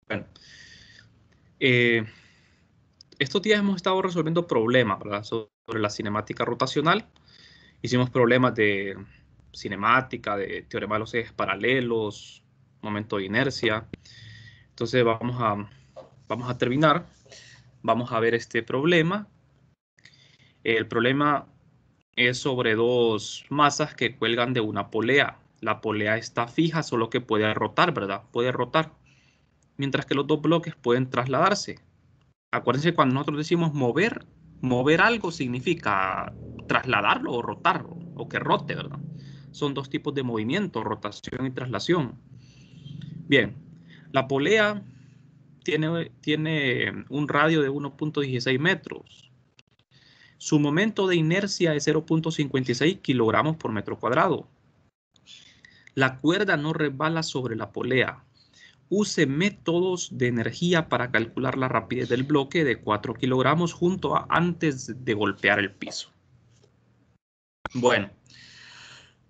Bueno, eh, estos días hemos estado resolviendo problemas, ¿verdad? Sobre la cinemática rotacional. Hicimos problemas de cinemática, de teorema de los ejes paralelos, momento de inercia. Entonces vamos a terminar. Vamos a ver este problema. El problema es sobre dos masas que cuelgan de una polea. La polea está fija, solo que puede rotar, ¿verdad? Puede rotar. Mientras que los dos bloques pueden trasladarse. Acuérdense, cuando nosotros decimos mover, mover algo significa trasladarlo o rotarlo, o que rote, ¿verdad? Son dos tipos de movimiento, rotación y traslación. Bien, la polea tiene un radio de 1.16 metros. Su momento de inercia es 0.56 kilogramos por metro cuadrado. La cuerda no resbala sobre la polea. Use métodos de energía para calcular la rapidez del bloque de 4 kilogramos antes de golpear el piso. Bueno,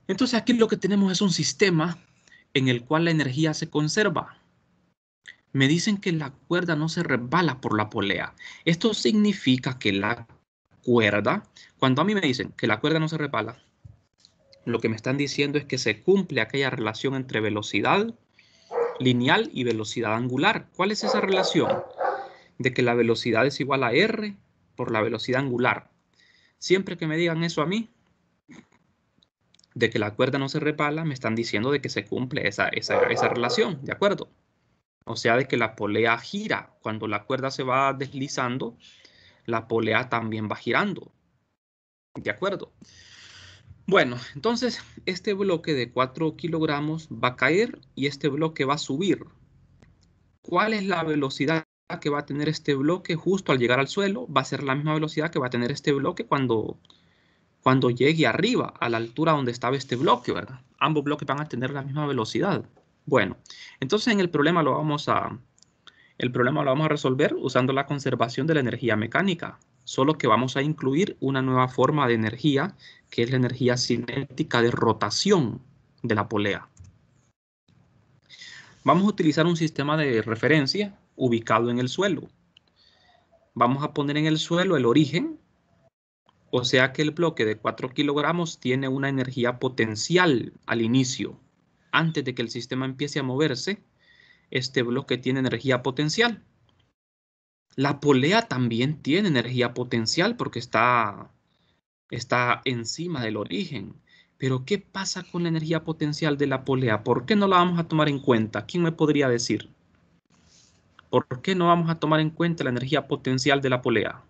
entonces aquí lo que tenemos es un sistema en el cual la energía se conserva. Me dicen que la cuerda no se resbala por la polea. Esto significa que la cuerda, cuando a mí me dicen que la cuerda no se resbala, lo que me están diciendo es que se cumple aquella relación entre velocidad lineal y velocidad angular. ¿Cuál es esa relación? De que la velocidad es igual a r por la velocidad angular. Siempre que me digan eso a mí, de que la cuerda no se resbala, me están diciendo de que se cumple esa relación, ¿de acuerdo? O sea, de que la polea gira. Cuando la cuerda se va deslizando, la polea también va girando, ¿de acuerdo? Bueno, entonces este bloque de 4 kilogramos va a caer y este bloque va a subir. ¿Cuál es la velocidad que va a tener este bloque justo al llegar al suelo? Va a ser la misma velocidad que va a tener este bloque cuando llegue arriba, a la altura donde estaba este bloque, ¿verdad? Ambos bloques van a tener la misma velocidad. Bueno, entonces en el problema lo vamos a resolver usando la conservación de la energía mecánica, solo que vamos a incluir una nueva forma de energía, que es la energía cinética de rotación de la polea. Vamos a utilizar un sistema de referencia ubicado en el suelo. Vamos a poner en el suelo el origen, o sea que el bloque de 4 kilogramos tiene una energía potencial al inicio. Antes de que el sistema empiece a moverse, este bloque tiene energía potencial. La polea también tiene energía potencial porque está encima del origen. Pero ¿qué pasa con la energía potencial de la polea? ¿Por qué no la vamos a tomar en cuenta? ¿Quién me podría decir? ¿Por qué no vamos a tomar en cuenta la energía potencial de la polea?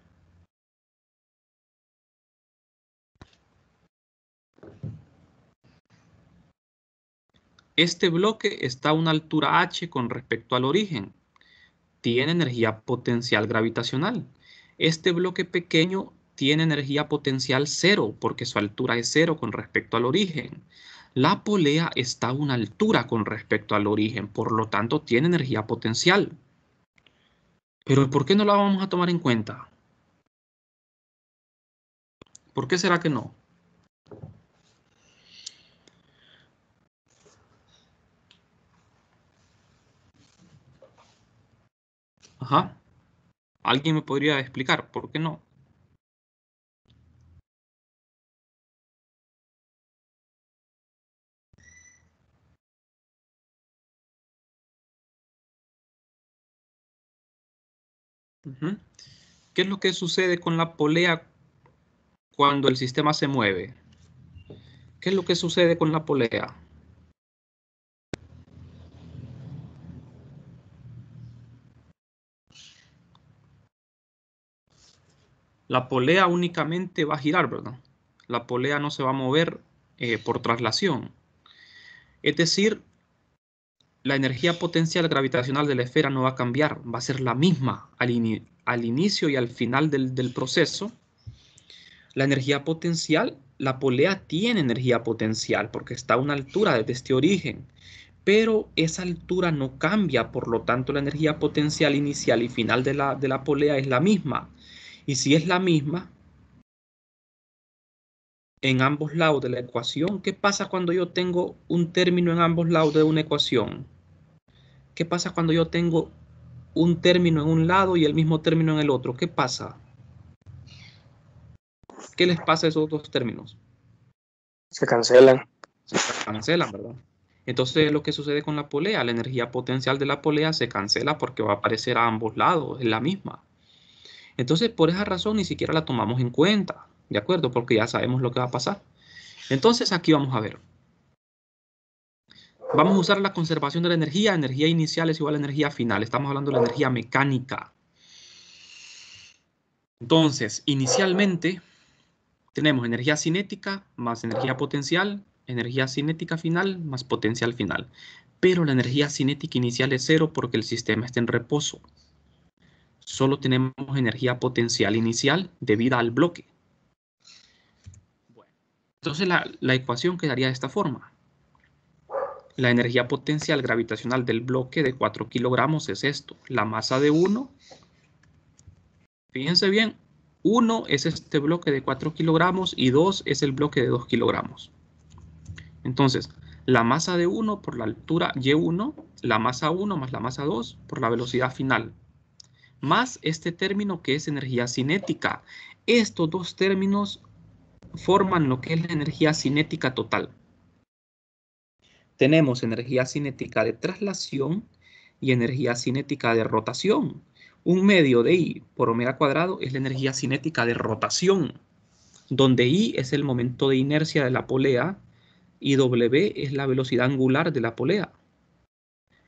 Este bloque está a una altura h con respecto al origen. Tiene energía potencial gravitacional. Este bloque pequeño tiene energía potencial cero porque su altura es cero con respecto al origen. La polea está a una altura con respecto al origen, por lo tanto tiene energía potencial. Pero ¿por qué no la vamos a tomar en cuenta? ¿Por qué será que no? Ajá. ¿Alguien me podría explicar por qué no? Ujú. ¿Qué es lo que sucede con la polea cuando el sistema se mueve? ¿Qué es lo que sucede con la polea? La polea únicamente va a girar, ¿verdad? La polea no se va a mover por traslación. Es decir, la energía potencial gravitacional de la esfera no va a cambiar, va a ser la misma al inicio y al final del proceso. La energía potencial, la polea tiene energía potencial porque está a una altura desde este origen, pero esa altura no cambia, por lo tanto la energía potencial inicial y final de la polea es la misma. Y si es la misma, en ambos lados de la ecuación, ¿qué pasa cuando yo tengo un término en ambos lados de una ecuación? ¿Qué pasa cuando yo tengo un término en un lado y el mismo término en el otro, ¿qué pasa? ¿Qué les pasa a esos dos términos? Se cancelan. Se cancelan, ¿verdad? Entonces lo que sucede con la polea, la energía potencial de la polea se cancela porque va a aparecer a ambos lados, es la misma. Entonces por esa razón ni siquiera la tomamos en cuenta, ¿de acuerdo? Porque ya sabemos lo que va a pasar. Entonces aquí vamos a ver. Vamos a usar la conservación de la energía. Energía inicial es igual a energía final. Estamos hablando de la energía mecánica. Entonces, inicialmente tenemos energía cinética más energía cinética final más potencial final. Pero la energía cinética inicial es cero porque el sistema está en reposo. Solo tenemos energía potencial inicial debida al bloque. Bueno, entonces la ecuación quedaría de esta forma. La energía potencial gravitacional del bloque de 4 kilogramos es esto. La masa de 1, fíjense bien, 1 es este bloque de 4 kilogramos y 2 es el bloque de 2 kilogramos. Entonces, la masa de 1 por la altura Y1, la masa 1 más la masa 2 por la velocidad final, más este término que es energía cinética. Estos dos términos forman lo que es la energía cinética total. Tenemos energía cinética de traslación y energía cinética de rotación. Un medio de I por omega cuadrado es la energía cinética de rotación, donde I es el momento de inercia de la polea y W es la velocidad angular de la polea.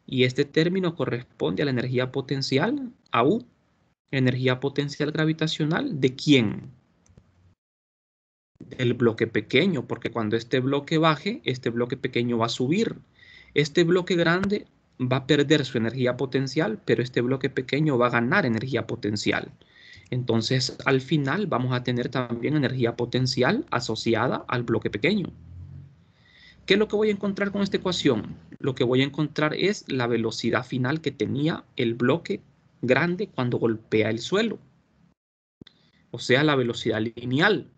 Y este término corresponde a la energía potencial, a U. Energía potencial gravitacional, ¿de quién? Del bloque pequeño, porque cuando este bloque baje, este bloque pequeño va a subir. Este bloque grande va a perder su energía potencial, pero este bloque pequeño va a ganar energía potencial. Entonces, al final vamos a tener también energía potencial asociada al bloque pequeño. ¿Qué es lo que voy a encontrar con esta ecuación? Lo que voy a encontrar es la velocidad final que tenía el bloque grande cuando golpea el suelo. O sea, la velocidad lineal.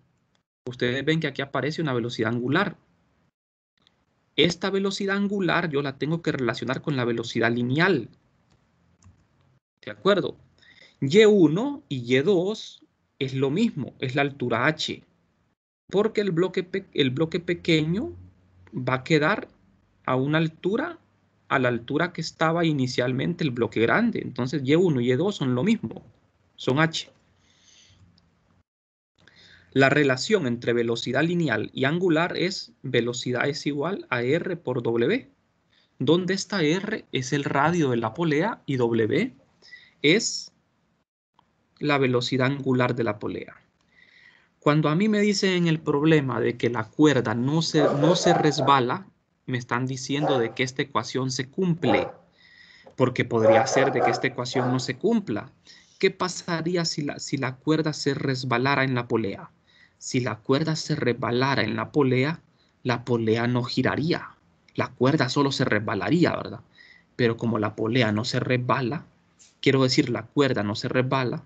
Ustedes ven que aquí aparece una velocidad angular. Esta velocidad angular yo la tengo que relacionar con la velocidad lineal. ¿De acuerdo? Y1 y Y2 es lo mismo, es la altura h. Porque el bloque pequeño va a quedar a una altura, a la altura que estaba inicialmente el bloque grande. Entonces Y1 y Y2 son lo mismo, son h. La relación entre velocidad lineal y angular es velocidad es igual a R por W, donde esta R es el radio de la polea y W es la velocidad angular de la polea. Cuando a mí me dicen en el problema de que la cuerda no se resbala, me están diciendo de que esta ecuación se cumple, porque podría ser de que esta ecuación no se cumpla. ¿Qué pasaría si la cuerda se resbalara en la polea? Si la cuerda se resbalara en la polea no giraría. La cuerda solo se resbalaría, ¿verdad? Pero como la polea no se resbala, quiero decir, la cuerda no se resbala,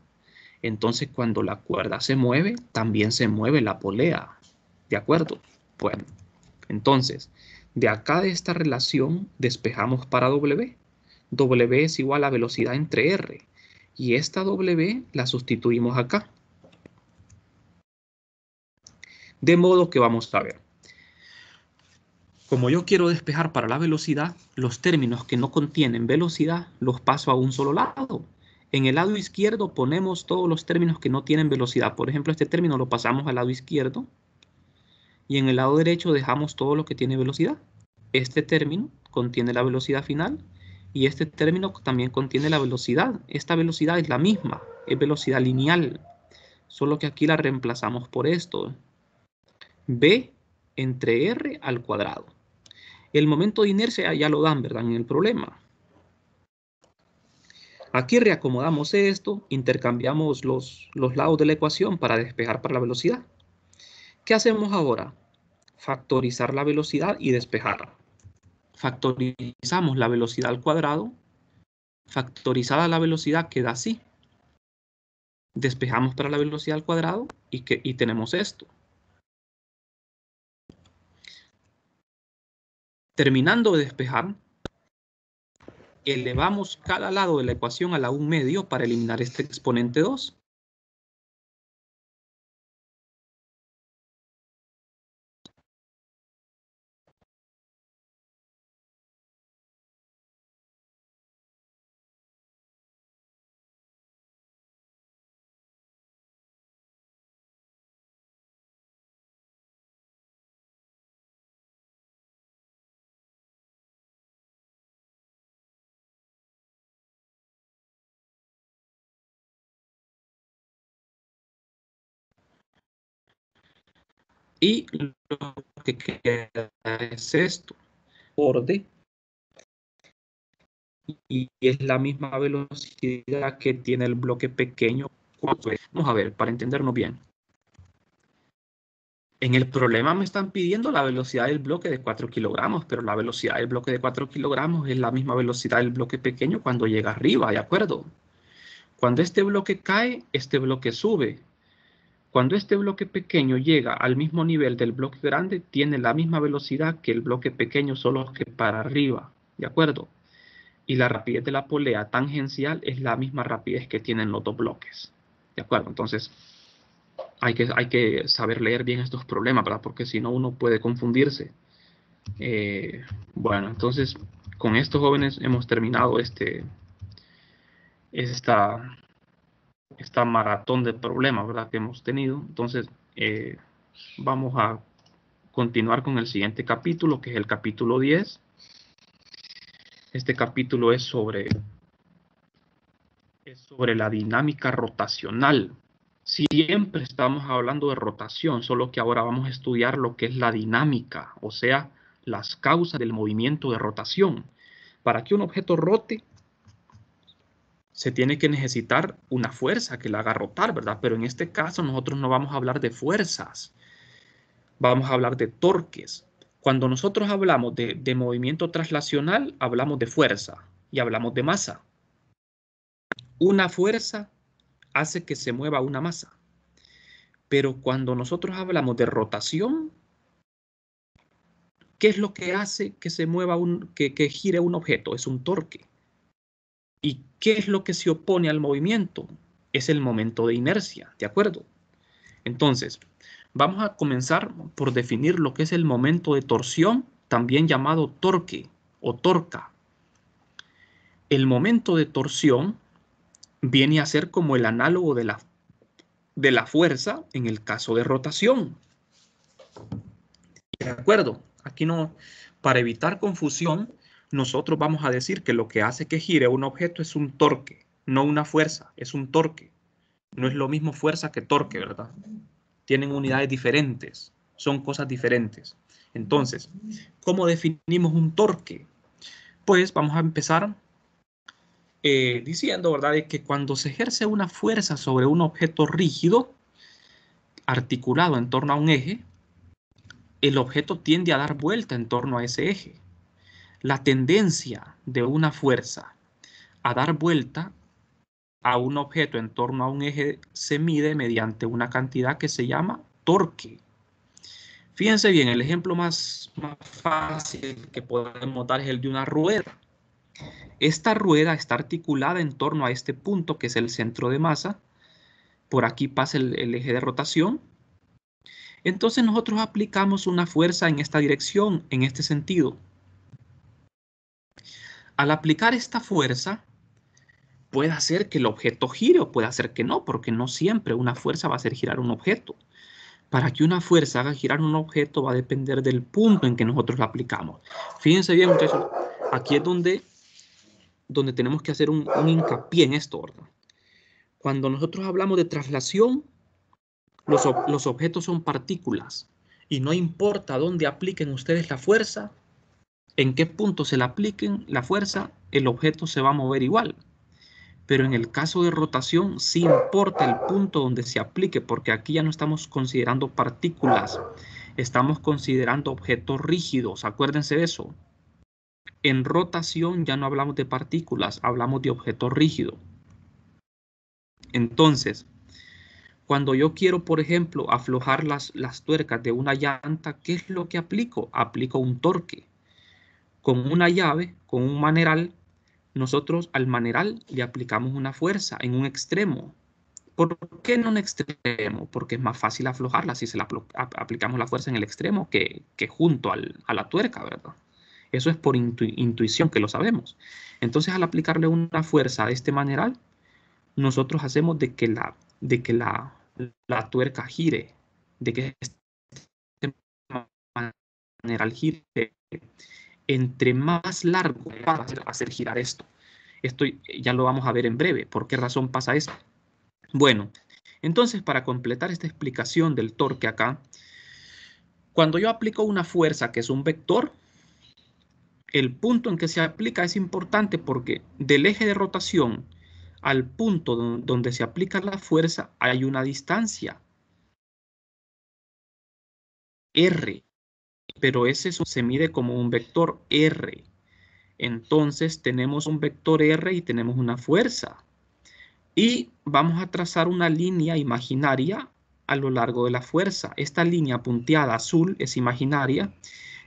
entonces cuando la cuerda se mueve, también se mueve la polea. ¿De acuerdo? Bueno, entonces, de acá de esta relación despejamos para W. W es igual a velocidad entre R. Y esta W la sustituimos acá. De modo que vamos a ver. Como yo quiero despejar para la velocidad, los términos que no contienen velocidad los paso a un solo lado. En el lado izquierdo ponemos todos los términos que no tienen velocidad. Por ejemplo, este término lo pasamos al lado izquierdo. Y en el lado derecho dejamos todo lo que tiene velocidad. Este término contiene la velocidad final. Y este término también contiene la velocidad. Esta velocidad es la misma. Es velocidad lineal. Solo que aquí la reemplazamos por esto. V entre R al cuadrado. El momento de inercia ya lo dan, ¿verdad? En el problema. Aquí reacomodamos esto, intercambiamos los lados de la ecuación para despejar para la velocidad. ¿Qué hacemos ahora? Factorizar la velocidad y despejar. Factorizamos la velocidad al cuadrado. Factorizada la velocidad queda así. Despejamos para la velocidad al cuadrado y tenemos esto. Terminando de despejar, elevamos cada lado de la ecuación a la 1/2 para eliminar este exponente 2. Y lo que queda es esto, borde, y es la misma velocidad que tiene el bloque pequeño. Vamos a ver, para entendernos bien. En el problema me están pidiendo la velocidad del bloque de 4 kilogramos, pero la velocidad del bloque de 4 kilogramos es la misma velocidad del bloque pequeño cuando llega arriba, ¿de acuerdo? Cuando este bloque cae, este bloque sube. Cuando este bloque pequeño llega al mismo nivel del bloque grande, tiene la misma velocidad que el bloque pequeño, solo que para arriba, ¿de acuerdo? Y la rapidez de la polea tangencial es la misma rapidez que tienen los dos bloques, ¿de acuerdo? Entonces, hay que saber leer bien estos problemas, ¿verdad? Porque si no, uno puede confundirse. Bueno, entonces, con estos jóvenes hemos terminado esta maratón de problemas, ¿verdad? Que hemos tenido. Entonces, vamos a continuar con el siguiente capítulo, que es el capítulo 10. Este capítulo es sobre la dinámica rotacional. Siempre estamos hablando de rotación, solo que ahora vamos a estudiar lo que es la dinámica, o sea, las causas del movimiento de rotación. Para que un objeto rote, se tiene que necesitar una fuerza que la haga rotar, ¿verdad? Pero en este caso nosotros no vamos a hablar de fuerzas, vamos a hablar de torques. Cuando nosotros hablamos de movimiento traslacional, hablamos de fuerza y hablamos de masa. Una fuerza hace que se mueva una masa. Pero cuando nosotros hablamos de rotación, ¿qué es lo que hace que se mueva que gire un objeto? Es un torque. ¿Y qué es lo que se opone al movimiento? Es el momento de inercia, ¿de acuerdo? Entonces, vamos a comenzar por definir lo que es el momento de torsión, también llamado torque o torca. El momento de torsión viene a ser como el análogo de la fuerza en el caso de rotación. ¿De acuerdo? Aquí no, para evitar confusión, nosotros vamos a decir que lo que hace que gire un objeto es un torque, no una fuerza, es un torque. No es lo mismo fuerza que torque, ¿verdad? Tienen unidades diferentes, son cosas diferentes. Entonces, ¿cómo definimos un torque? Pues vamos a empezar diciendo, ¿verdad?, de que cuando se ejerce una fuerza sobre un objeto rígido, articulado en torno a un eje, el objeto tiende a dar vuelta en torno a ese eje. La tendencia de una fuerza a dar vuelta a un objeto en torno a un eje se mide mediante una cantidad que se llama torque. Fíjense bien, el ejemplo más fácil que podemos dar es el de una rueda. Esta rueda está articulada en torno a este punto que es el centro de masa. Por aquí pasa el eje de rotación. Entonces nosotros aplicamos una fuerza en esta dirección, en este sentido. Al aplicar esta fuerza, puede hacer que el objeto gire o puede hacer que no, porque no siempre una fuerza va a hacer girar un objeto. Para que una fuerza haga girar un objeto va a depender del punto en que nosotros la aplicamos. Fíjense bien, muchachos, aquí es donde tenemos que hacer un hincapié en esto, ¿verdad? Cuando nosotros hablamos de traslación, los objetos son partículas y no importa dónde apliquen ustedes la fuerza, en qué punto se la apliquen la fuerza, el objeto se va a mover igual. Pero en el caso de rotación sí importa el punto donde se aplique, porque aquí ya no estamos considerando partículas, estamos considerando objetos rígidos, acuérdense de eso. En rotación ya no hablamos de partículas, hablamos de objeto rígido. Entonces, cuando yo quiero, por ejemplo, aflojar las tuercas de una llanta, ¿qué es lo que aplico? Aplico un torque. Con una llave, con un maneral, nosotros al maneral le aplicamos una fuerza en un extremo. ¿Por qué en un extremo? Porque es más fácil aflojarla si se la aplicamos la fuerza en el extremo que junto a la tuerca, ¿verdad? Eso es por intuición que lo sabemos. Entonces, al aplicarle una fuerza a este maneral, nosotros hacemos de que la tuerca gire, de que este maneral gire. Entre más largo va a hacer girar esto. Esto ya lo vamos a ver en breve. ¿Por qué razón pasa esto? Bueno, entonces para completar esta explicación del torque acá, cuando yo aplico una fuerza que es un vector, el punto en que se aplica es importante porque del eje de rotación al punto donde se aplica la fuerza hay una distancia R, pero ese se mide como un vector R. Entonces tenemos un vector R y tenemos una fuerza. Y vamos a trazar una línea imaginaria a lo largo de la fuerza. Esta línea punteada azul es imaginaria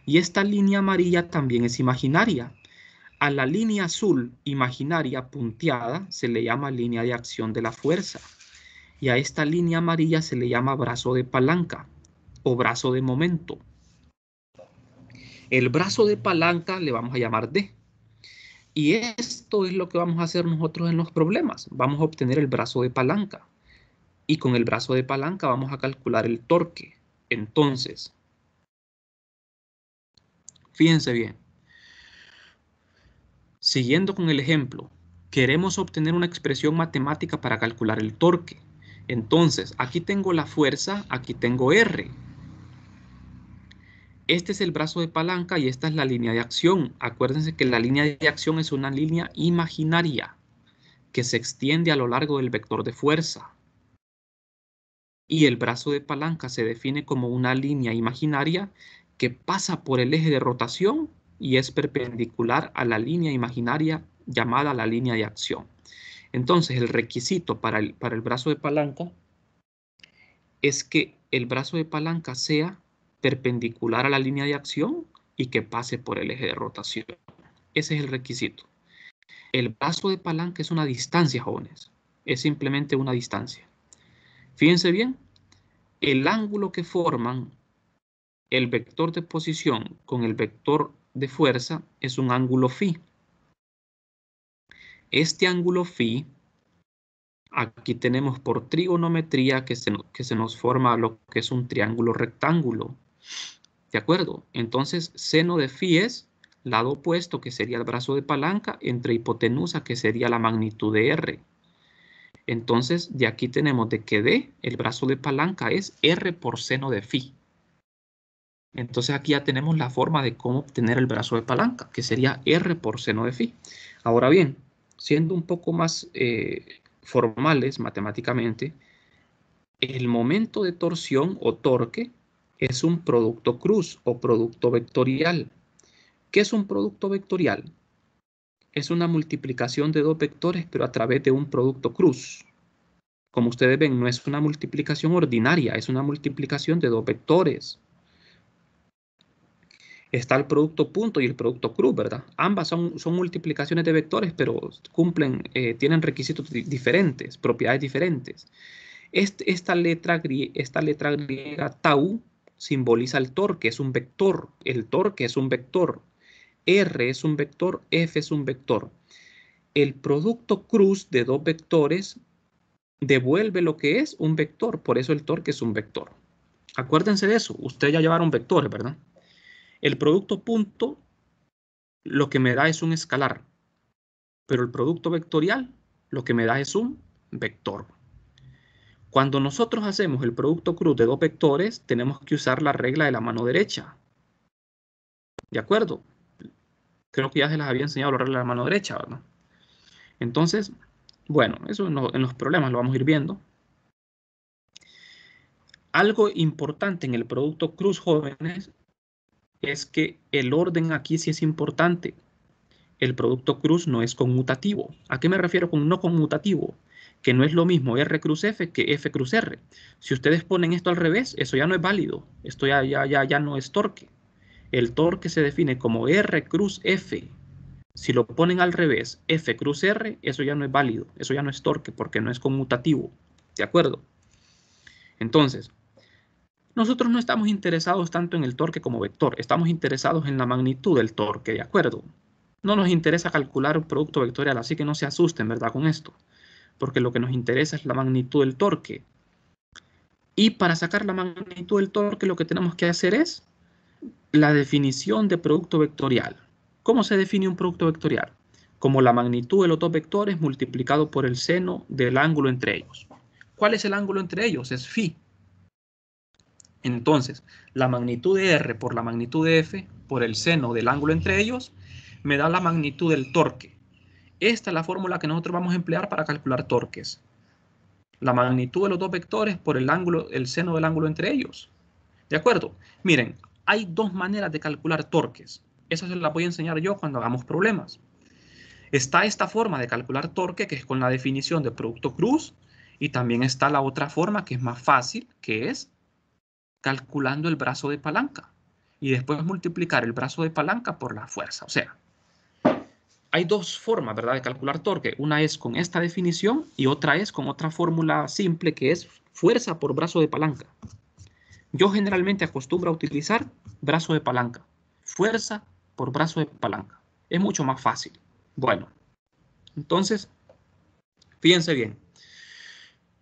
y esta línea amarilla también es imaginaria. A la línea azul imaginaria punteada se le llama línea de acción de la fuerza. Y a esta línea amarilla se le llama brazo de palanca o brazo de momento. El brazo de palanca le vamos a llamar D. Y esto es lo que vamos a hacer nosotros en los problemas. Vamos a obtener el brazo de palanca. Y con el brazo de palanca vamos a calcular el torque. Entonces, fíjense bien. Siguiendo con el ejemplo, queremos obtener una expresión matemática para calcular el torque. Entonces, aquí tengo la fuerza, aquí tengo R. Este es el brazo de palanca y esta es la línea de acción. Acuérdense que la línea de acción es una línea imaginaria que se extiende a lo largo del vector de fuerza. Y el brazo de palanca se define como una línea imaginaria que pasa por el eje de rotación y es perpendicular a la línea imaginaria llamada la línea de acción. Entonces, el requisito para el brazo de palanca es que el brazo de palanca sea perpendicular a la línea de acción y que pase por el eje de rotación. Ese es el requisito. El brazo de palanca es una distancia, jóvenes. Es simplemente una distancia. Fíjense bien, el ángulo que forman el vector de posición con el vector de fuerza es un ángulo phi. Este ángulo phi, aquí tenemos por trigonometría que se nos forma lo que es un triángulo rectángulo. ¿De acuerdo? Entonces, seno de phi es lado opuesto, que sería el brazo de palanca, entre hipotenusa, que sería la magnitud de R. Entonces, de aquí tenemos de que D, el brazo de palanca, es R por seno de phi. Entonces, aquí ya tenemos la forma de cómo obtener el brazo de palanca, que sería R por seno de phi. Ahora bien, siendo un poco más formales matemáticamente, el momento de torsión o torque es un producto cruz o producto vectorial. ¿Qué es un producto vectorial? Es una multiplicación de dos vectores, pero a través de un producto cruz. Como ustedes ven, no es una multiplicación ordinaria, es una multiplicación de dos vectores. Está el producto punto y el producto cruz, ¿verdad? Ambas son multiplicaciones de vectores, pero tienen requisitos diferentes, propiedades diferentes. Esta letra griega tau simboliza el torque, es un vector. El torque es un vector. R es un vector, F es un vector. El producto cruz de dos vectores devuelve lo que es un vector, por eso el torque es un vector. Acuérdense de eso, ustedes ya llevaron vectores, ¿verdad? El producto punto lo que me da es un escalar, pero el producto vectorial lo que me da es un vector. Cuando nosotros hacemos el producto cruz de dos vectores, tenemos que usar la regla de la mano derecha. ¿De acuerdo? Creo que ya se las había enseñado la regla de la mano derecha, ¿verdad? Entonces, bueno, eso en los problemas lo vamos a ir viendo. Algo importante en el producto cruz, jóvenes, es que el orden aquí sí es importante. El producto cruz no es conmutativo. ¿A qué me refiero con no conmutativo? Que no es lo mismo R cruz F que F cruz R. Si ustedes ponen esto al revés, eso ya no es válido. Esto ya no es torque. El torque se define como R cruz F. Si lo ponen al revés, F cruz R, eso ya no es válido, eso ya no es torque porque no es conmutativo, ¿de acuerdo? Entonces, nosotros no estamos interesados tanto en el torque como vector, estamos interesados en la magnitud del torque, ¿de acuerdo? No nos interesa calcular un producto vectorial, así que no se asusten, ¿verdad? Con esto, porque lo que nos interesa es la magnitud del torque. Y para sacar la magnitud del torque, lo que tenemos que hacer es la definición de producto vectorial. ¿Cómo se define un producto vectorial? Como la magnitud de los dos vectores multiplicado por el seno del ángulo entre ellos. ¿Cuál es el ángulo entre ellos? Es phi. Entonces, la magnitud de R por la magnitud de F por el seno del ángulo entre ellos me da la magnitud del torque. Esta es la fórmula que nosotros vamos a emplear para calcular torques. La magnitud de los dos vectores por el ángulo, el seno del ángulo entre ellos. ¿De acuerdo? Miren, hay dos maneras de calcular torques. Eso se las voy a enseñar yo cuando hagamos problemas. Está esta forma de calcular torque, que es con la definición de producto cruz, y también está la otra forma que es más fácil, que es calculando el brazo de palanca y después multiplicar el brazo de palanca por la fuerza. O sea, hay dos formas, ¿verdad?, de calcular torque. Una es con esta definición y otra es con otra fórmula simple que es fuerza por brazo de palanca. Yo generalmente acostumbro a utilizar brazo de palanca, fuerza por brazo de palanca. Es mucho más fácil. Bueno, entonces, fíjense bien.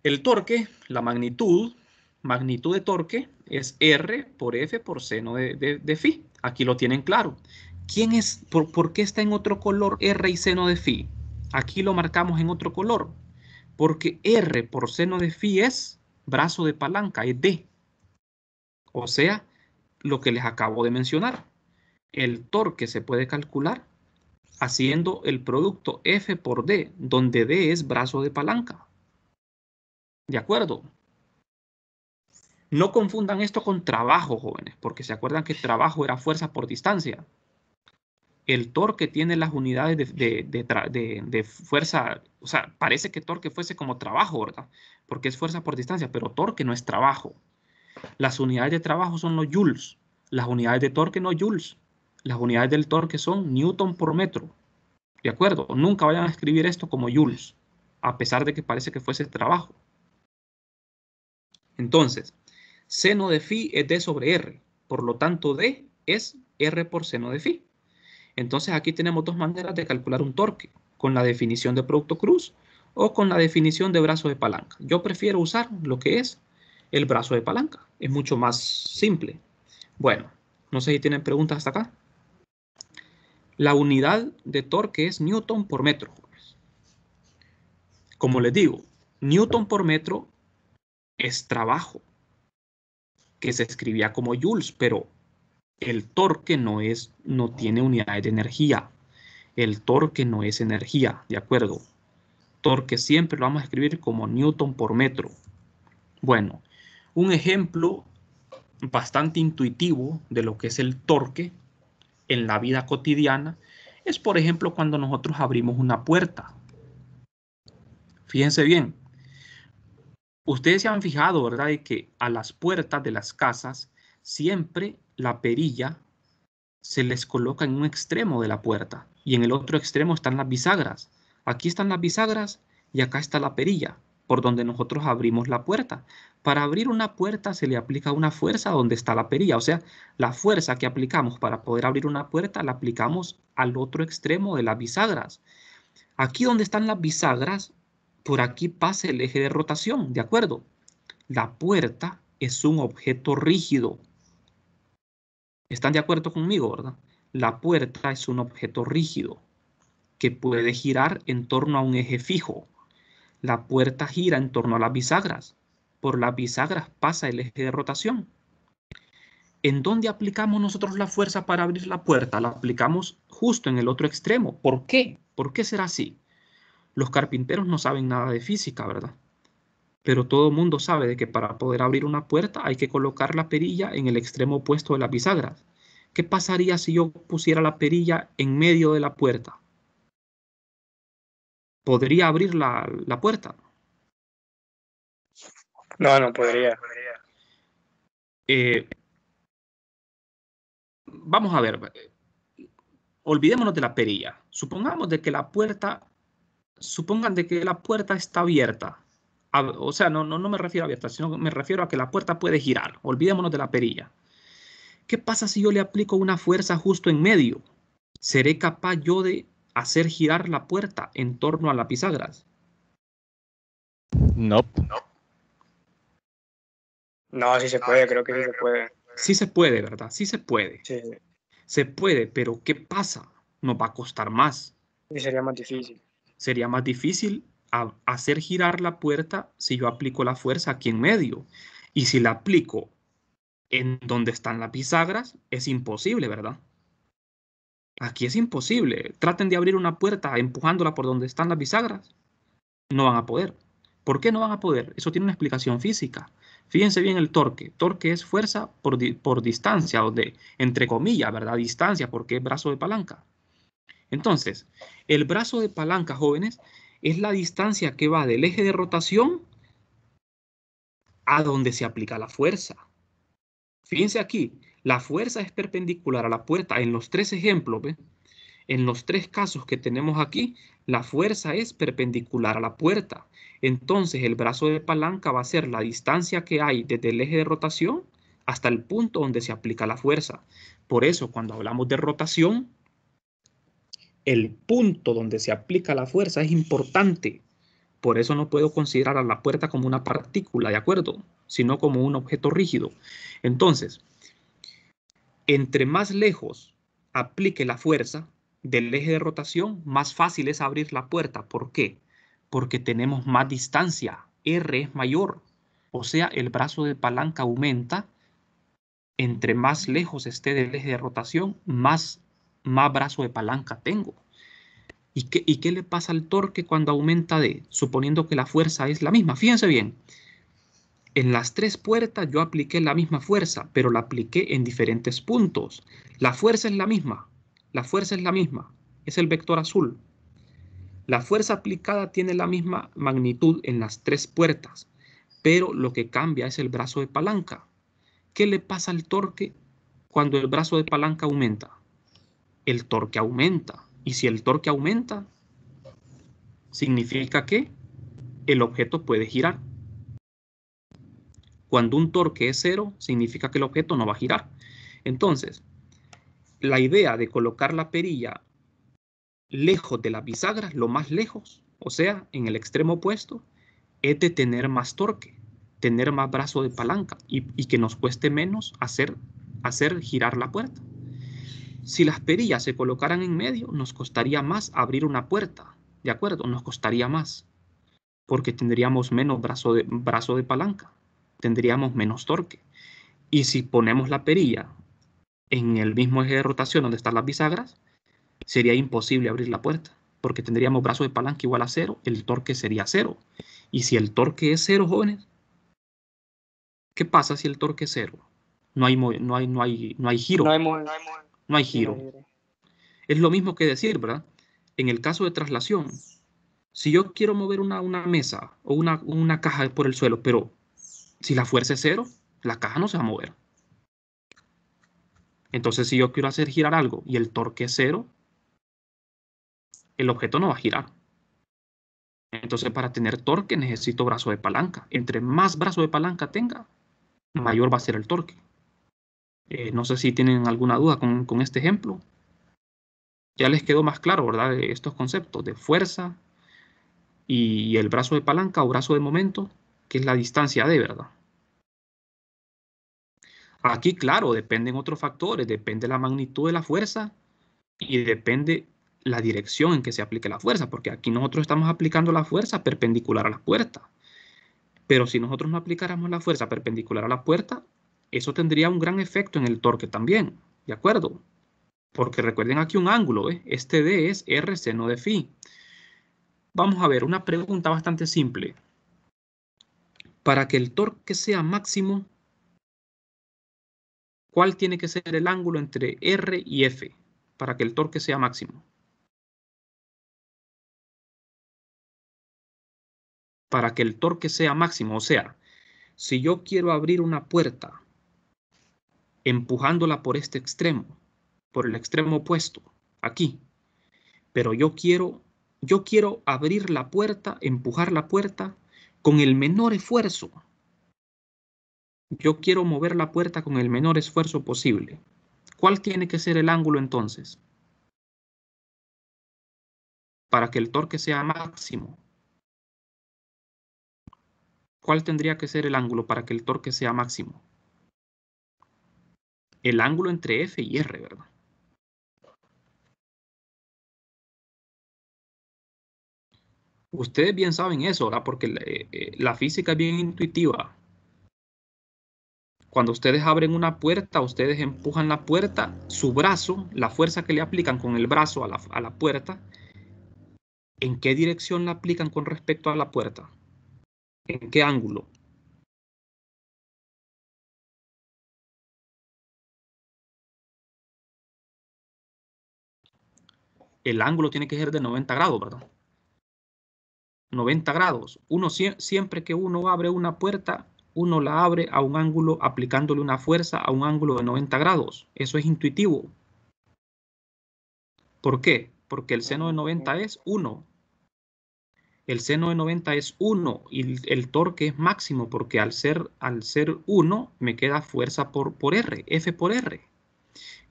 El torque, la magnitud de torque es R por F por seno de phi. Aquí lo tienen claro. ¿Por qué está en otro color R y seno de phi? Aquí lo marcamos en otro color. Porque R por seno de phi es brazo de palanca, es D. O sea, lo que les acabo de mencionar. El torque se puede calcular haciendo el producto F por D, donde D es brazo de palanca. ¿De acuerdo? No confundan esto con trabajo, jóvenes, porque se acuerdan que trabajo era fuerza por distancia. El torque tiene las unidades de fuerza, o sea, parece que torque fuese como trabajo, ¿verdad? Porque es fuerza por distancia, pero torque no es trabajo. Las unidades de trabajo son los joules, las unidades de torque no joules. Las unidades del torque son newton por metro. ¿De acuerdo? Nunca vayan a escribir esto como joules, a pesar de que parece que fuese trabajo. Entonces, seno de phi es D sobre R. Por lo tanto, D es R por seno de phi. Entonces, aquí tenemos dos maneras de calcular un torque, con la definición de producto cruz o con la definición de brazo de palanca. Yo prefiero usar lo que es el brazo de palanca. Es mucho más simple. Bueno, no sé si tienen preguntas hasta acá. La unidad de torque es newton por metro. Como les digo, newton por metro es trabajo, que se escribía como joules, pero el torque no tiene unidades de energía. El torque no es energía, ¿de acuerdo? Torque siempre lo vamos a escribir como newton por metro. Bueno, un ejemplo bastante intuitivo de lo que es el torque en la vida cotidiana es, por ejemplo, cuando nosotros abrimos una puerta. Fíjense bien. Ustedes se han fijado, ¿verdad?, de que a las puertas de las casas siempre la perilla se les coloca en un extremo de la puerta y en el otro extremo están las bisagras. Aquí están las bisagras y acá está la perilla por donde nosotros abrimos la puerta. Para abrir una puerta se le aplica una fuerza donde está la perilla, o sea, la fuerza que aplicamos para poder abrir una puerta la aplicamos al otro extremo de las bisagras. Aquí donde están las bisagras, por aquí pasa el eje de rotación, ¿de acuerdo? La puerta es un objeto rígido. ¿Están de acuerdo conmigo, verdad? La puerta es un objeto rígido que puede girar en torno a un eje fijo. La puerta gira en torno a las bisagras. Por las bisagras pasa el eje de rotación. ¿En dónde aplicamos nosotros la fuerza para abrir la puerta? La aplicamos justo en el otro extremo. ¿Por qué? ¿Por qué será así? Los carpinteros no saben nada de física, ¿verdad? Pero todo el mundo sabe de que para poder abrir una puerta hay que colocar la perilla en el extremo opuesto de las bisagras. ¿Qué pasaría si yo pusiera la perilla en medio de la puerta? ¿Podría abrir la puerta? No, no podría. Vamos a ver. olvidémonos de la perilla. Supongan de que la puerta está abierta. O sea, no me refiero a abierta, sino me refiero a que la puerta puede girar. Olvidémonos de la perilla. ¿Qué pasa si yo le aplico una fuerza justo en medio? ¿Seré capaz yo de hacer girar la puerta en torno a las bisagras? Nope. No, sí se puede, creo que sí se puede. Sí se puede, ¿verdad? Sí se puede. Sí, Se puede, pero ¿qué pasa? Nos va a costar más. y sería más difícil. Sería más difícil hacer girar la puerta si yo aplico la fuerza aquí en medio. Y si la aplico en donde están las bisagras, es imposible, ¿verdad? Aquí es imposible. Traten de abrir una puerta empujándola por donde están las bisagras. No van a poder. ¿Por qué no van a poder? Eso tiene una explicación física. Fíjense bien el torque. Torque es fuerza por distancia, o de, entre comillas, ¿verdad? Distancia, porque es brazo de palanca. Entonces, el brazo de palanca, jóvenes, es la distancia que va del eje de rotación a donde se aplica la fuerza. Fíjense aquí, la fuerza es perpendicular a la puerta en los tres ejemplos, ¿ven? En los tres casos que tenemos aquí, la fuerza es perpendicular a la puerta. Entonces, el brazo de palanca va a ser la distancia que hay desde el eje de rotación hasta el punto donde se aplica la fuerza. Por eso, cuando hablamos de rotación, el punto donde se aplica la fuerza es importante. Por eso no puedo considerar a la puerta como una partícula, ¿de acuerdo? Sino como un objeto rígido. Entonces, entre más lejos aplique la fuerza del eje de rotación, más fácil es abrir la puerta. ¿Por qué? Porque tenemos más distancia. R es mayor. O sea, el brazo de palanca aumenta. Entre más lejos esté del eje de rotación, más brazo de palanca tengo. ¿Y qué le pasa al torque cuando aumenta D? Suponiendo que la fuerza es la misma. Fíjense bien. En las tres puertas yo apliqué la misma fuerza, pero la apliqué en diferentes puntos. La fuerza es la misma. La fuerza es la misma. Es el vector azul. La fuerza aplicada tiene la misma magnitud en las tres puertas, pero lo que cambia es el brazo de palanca. ¿Qué le pasa al torque cuando el brazo de palanca aumenta? El torque aumenta. Y si el torque aumenta, significa que el objeto puede girar. Cuando un torque es cero, significa que el objeto no va a girar. Entonces, la idea de colocar la perilla lejos de las bisagras, lo más lejos, o sea, en el extremo opuesto, es de tener más torque, tener más brazo de palanca y que nos cueste menos hacer girar la puerta. Si las perillas se colocaran en medio, nos costaría más abrir una puerta, ¿de acuerdo? Nos costaría más, porque tendríamos menos brazo de palanca, tendríamos menos torque. Y si ponemos la perilla en el mismo eje de rotación donde están las bisagras, sería imposible abrir la puerta, porque tendríamos brazo de palanca igual a cero, el torque sería cero. Y si el torque es cero, jóvenes, ¿qué pasa si el torque es cero? No hay giro. No hay giro. Es lo mismo que decir, ¿verdad? En el caso de traslación, si yo quiero mover una mesa o una caja por el suelo, pero si la fuerza es cero, la caja no se va a mover. Entonces, si yo quiero hacer girar algo y el torque es cero, el objeto no va a girar. Entonces, para tener torque necesito brazo de palanca. Entre más brazo de palanca tenga, mayor va a ser el torque. No sé si tienen alguna duda con este ejemplo. Ya les quedó más claro, ¿verdad? De estos conceptos de fuerza y el brazo de palanca o brazo de momento, que es la distancia D, ¿verdad? Aquí, claro, dependen otros factores. Depende la magnitud de la fuerza y depende la dirección en que se aplique la fuerza, porque aquí nosotros estamos aplicando la fuerza perpendicular a la puerta. Pero si nosotros no aplicáramos la fuerza perpendicular a la puerta, eso tendría un gran efecto en el torque también, ¿de acuerdo? Porque recuerden aquí un ángulo, ¿eh? Este D es R seno de phi. Vamos a ver una pregunta bastante simple. Para que el torque sea máximo, ¿cuál tiene que ser el ángulo entre R y F? Para que el torque sea máximo. Para que el torque sea máximo, o sea, si yo quiero abrir una puerta empujándola por este extremo, por el extremo opuesto, aquí. Pero yo quiero abrir la puerta, empujar la puerta con el menor esfuerzo. Yo quiero mover la puerta con el menor esfuerzo posible. ¿Cuál tiene que ser el ángulo entonces? Para que el torque sea máximo. ¿Cuál tendría que ser el ángulo para que el torque sea máximo? El ángulo entre F y R, ¿verdad? Ustedes bien saben eso, ¿verdad? Porque la física es bien intuitiva. Cuando ustedes abren una puerta, ustedes empujan la puerta, su brazo, la fuerza que le aplican con el brazo a la puerta, ¿en qué dirección la aplican con respecto a la puerta? ¿En qué ángulo? El ángulo tiene que ser de 90 grados, ¿verdad? 90 grados. Siempre que uno abre una puerta, uno la abre a un ángulo aplicándole una fuerza a un ángulo de 90 grados. Eso es intuitivo. ¿Por qué? Porque el seno de 90 es 1. El seno de 90 es 1 y el torque es máximo porque al ser 1 me queda fuerza por R, F por R.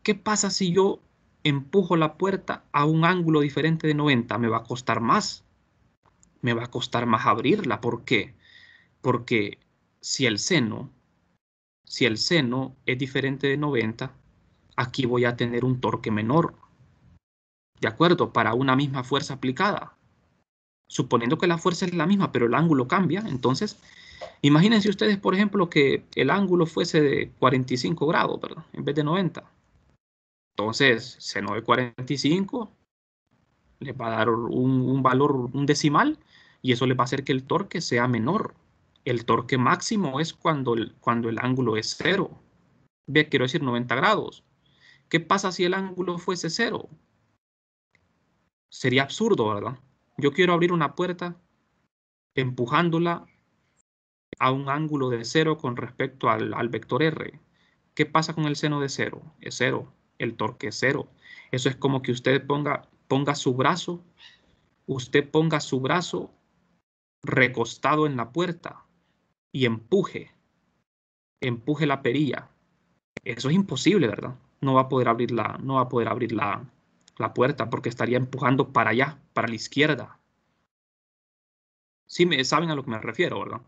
¿Qué pasa si yo empujo la puerta a un ángulo diferente de 90? Me va a costar más. Me va a costar más abrirla. ¿Por qué? Porque si el seno es diferente de 90, aquí voy a tener un torque menor. ¿De acuerdo? Para una misma fuerza aplicada. Suponiendo que la fuerza es la misma, pero el ángulo cambia, entonces, imagínense ustedes, por ejemplo, que el ángulo fuese de 45 grados, ¿verdad? En vez de 90. Entonces, seno de 45 les va a dar un valor, un decimal, y eso les va a hacer que el torque sea menor. El torque máximo es cuando el ángulo es 0. Ve, quiero decir 90 grados. ¿Qué pasa si el ángulo fuese 0? Sería absurdo, ¿verdad? Yo quiero abrir una puerta empujándola a un ángulo de 0 con respecto al vector R. ¿Qué pasa con el seno de 0? Es 0. El torque es 0. Eso es como que usted ponga su brazo recostado en la puerta y empuje la perilla. Eso es imposible, ¿verdad? No va a poder abrir la puerta porque estaría empujando para allá, para la izquierda. Sí, saben a lo que me refiero, ¿verdad?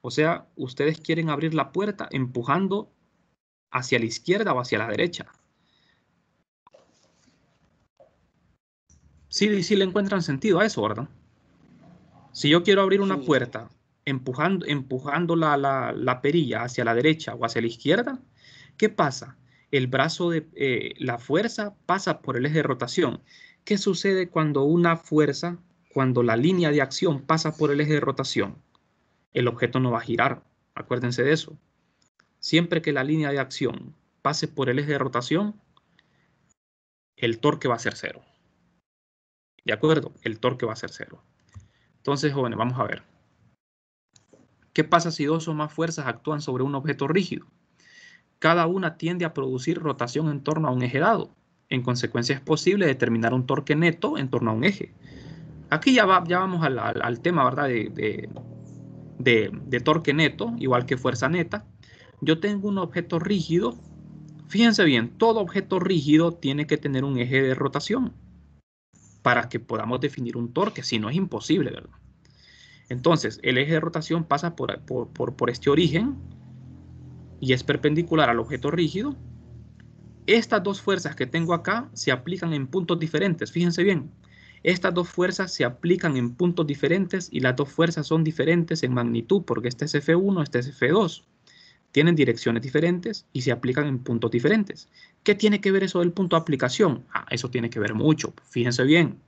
O sea, ustedes quieren abrir la puerta empujando hacia la izquierda o hacia la derecha. Sí le encuentran sentido a eso, ¿verdad? Si yo quiero abrir una puerta empujando la perilla hacia la derecha o hacia la izquierda, ¿qué pasa? El brazo la fuerza pasa por el eje de rotación. ¿Qué sucede cuando la línea de acción pasa por el eje de rotación? El objeto no va a girar. Acuérdense de eso. Siempre que la línea de acción pase por el eje de rotación, el torque va a ser 0. ¿De acuerdo? El torque va a ser 0. Entonces, jóvenes, vamos a ver. ¿Qué pasa si dos o más fuerzas actúan sobre un objeto rígido? Cada una tiende a producir rotación en torno a un eje dado. En consecuencia, es posible determinar un torque neto en torno a un eje. Aquí ya vamos al tema, ¿verdad? De torque neto, igual que fuerza neta. Yo tengo un objeto rígido. Fíjense bien, todo objeto rígido tiene que tener un eje de rotación para que podamos definir un torque, si no es imposible, ¿verdad? Entonces, el eje de rotación pasa por este origen y es perpendicular al objeto rígido. Estas dos fuerzas que tengo acá se aplican en puntos diferentes. Fíjense bien, estas dos fuerzas se aplican en puntos diferentes y las dos fuerzas son diferentes en magnitud porque este es F1, este es F2. Tienen direcciones diferentes y se aplican en puntos diferentes. ¿Qué tiene que ver eso del punto de aplicación? Eso tiene que ver mucho. Fíjense bien.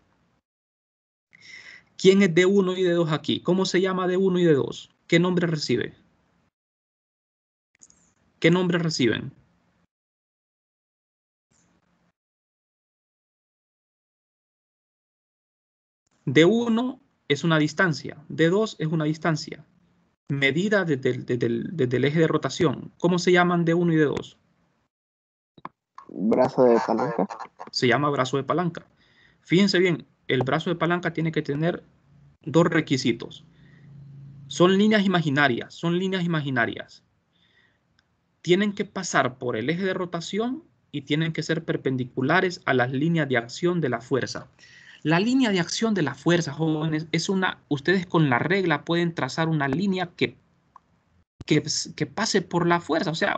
¿Quién es D1 y D2 aquí? ¿Cómo se llama D1 y D2? ¿Qué nombre recibe? ¿Qué nombre reciben? D1 es una distancia, D2 es una distancia, medida desde el eje de rotación. ¿Cómo se llaman D1 y D2? Brazo de palanca. Se llama brazo de palanca. Fíjense bien, el brazo de palanca tiene que tener dos requisitos. Son líneas imaginarias, Tienen que pasar por el eje de rotación y tienen que ser perpendiculares a las líneas de acción de la fuerza. La línea de acción de la fuerza, jóvenes, es una... Ustedes con la regla pueden trazar una línea que pase por la fuerza. O sea,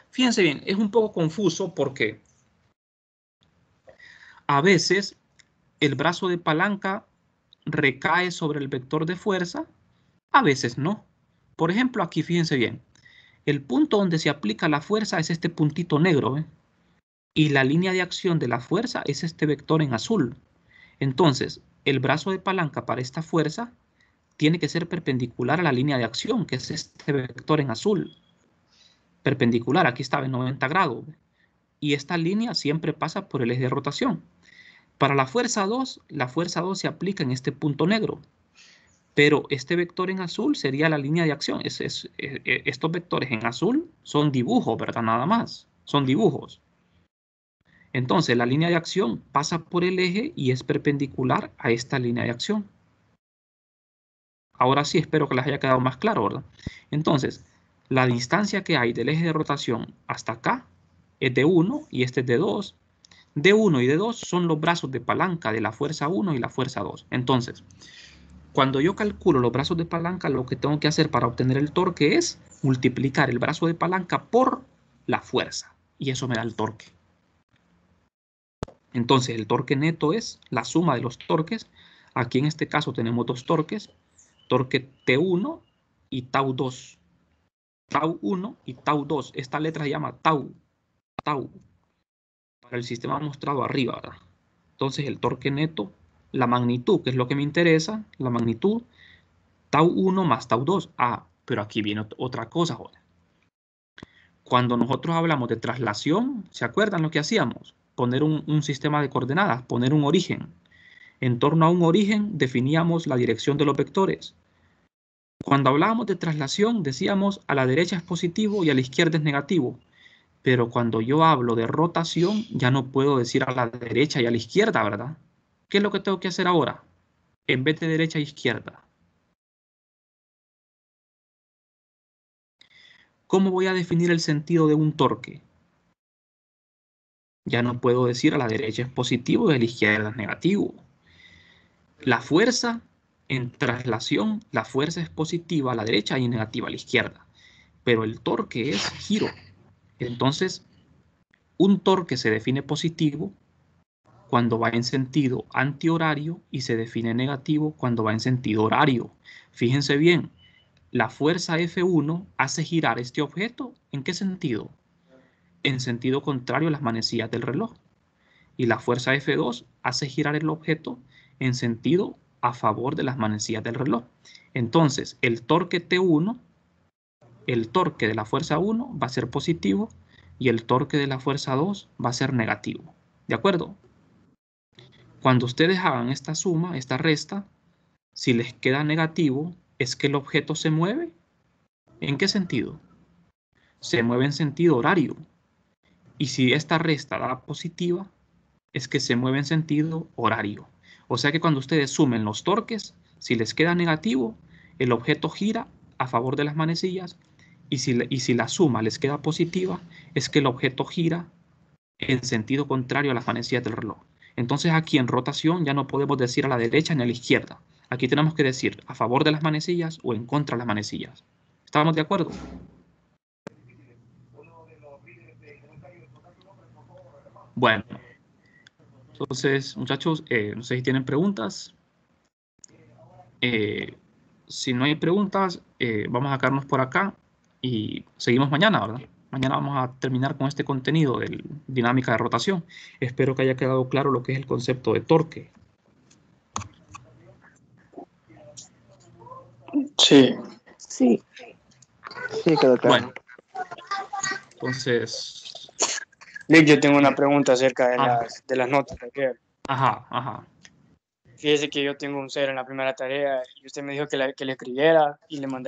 fíjense bien, es un poco confuso porque a veces el brazo de palanca recae sobre el vector de fuerza, a veces no. Por ejemplo, aquí fíjense bien, el punto donde se aplica la fuerza es este puntito negro, ¿eh? Y la línea de acción de la fuerza es este vector en azul. Entonces, el brazo de palanca para esta fuerza tiene que ser perpendicular a la línea de acción, que es este vector en azul. Perpendicular, aquí estaba en 90 grados. Y esta línea siempre pasa por el eje de rotación. Para la fuerza 2 se aplica en este punto negro. Pero este vector en azul sería la línea de acción. Estos vectores en azul son dibujos, ¿verdad? Nada más. Son dibujos. Entonces, la línea de acción pasa por el eje y es perpendicular a esta línea de acción. Ahora sí, espero que les haya quedado más claro, ¿verdad? Entonces, la distancia que hay del eje de rotación hasta acá es de 1 y este es de 2. De 1 y de 2 son los brazos de palanca de la fuerza 1 y la fuerza 2. Entonces, cuando yo calculo los brazos de palanca, lo que tengo que hacer para obtener el torque es multiplicar el brazo de palanca por la fuerza. Y eso me da el torque. Entonces, el torque neto es la suma de los torques. Aquí en este caso tenemos dos torques. Torque T1 y tau 2. Tau 1 y tau 2. Esta letra se llama tau. Tau. Para el sistema mostrado arriba, ¿verdad? Entonces, el torque neto, la magnitud, que es lo que me interesa, la magnitud, tau 1 más tau 2. Ah, pero aquí viene otra cosa, joder. Cuando nosotros hablamos de traslación, ¿se acuerdan lo que hacíamos? Poner un sistema de coordenadas, poner un origen. En torno a un origen definíamos la dirección de los vectores. Cuando hablábamos de traslación decíamos a la derecha es positivo y a la izquierda es negativo. Pero cuando yo hablo de rotación ya no puedo decir a la derecha y a la izquierda, ¿verdad? ¿Qué es lo que tengo que hacer ahora? En vez de derecha e izquierda. ¿Cómo voy a definir el sentido de un torque? Ya no puedo decir a la derecha es positivo y a la izquierda es negativo. La fuerza en traslación, la fuerza es positiva a la derecha y negativa a la izquierda. Pero el torque es giro. Entonces, un torque se define positivo cuando va en sentido antihorario y se define negativo cuando va en sentido horario. Fíjense bien, la fuerza F1 hace girar este objeto. ¿En qué sentido? En sentido contrario a las manecillas del reloj. Y la fuerza F2 hace girar el objeto en sentido a favor de las manecillas del reloj. Entonces, el torque T1, el torque de la fuerza 1 va a ser positivo y el torque de la fuerza 2 va a ser negativo. ¿De acuerdo? Cuando ustedes hagan esta suma, esta resta, si les queda negativo, ¿es que el objeto se mueve? ¿En qué sentido? Se mueve en sentido horario. Y si esta resta da positiva, es que se mueve en sentido horario. O sea que cuando ustedes sumen los torques, si les queda negativo, el objeto gira a favor de las manecillas y si la suma les queda positiva, es que el objeto gira en sentido contrario a las manecillas del reloj. Entonces aquí en rotación ya no podemos decir a la derecha ni a la izquierda. Aquí tenemos que decir a favor de las manecillas o en contra de las manecillas. ¿Estamos de acuerdo? Bueno, entonces muchachos, no sé si tienen preguntas. Si no hay preguntas, vamos a quedarnos por acá y seguimos mañana, ¿verdad? Mañana vamos a terminar con este contenido de dinámica de rotación. Espero que haya quedado claro lo que es el concepto de torque. Sí. Sí, sí, quedó claro. Bueno, entonces... Vic, yo tengo una pregunta acerca de las notas de ayer. Ajá. Fíjese que yo tengo un 0 en la primera tarea y usted me dijo que le escribiera y le mandé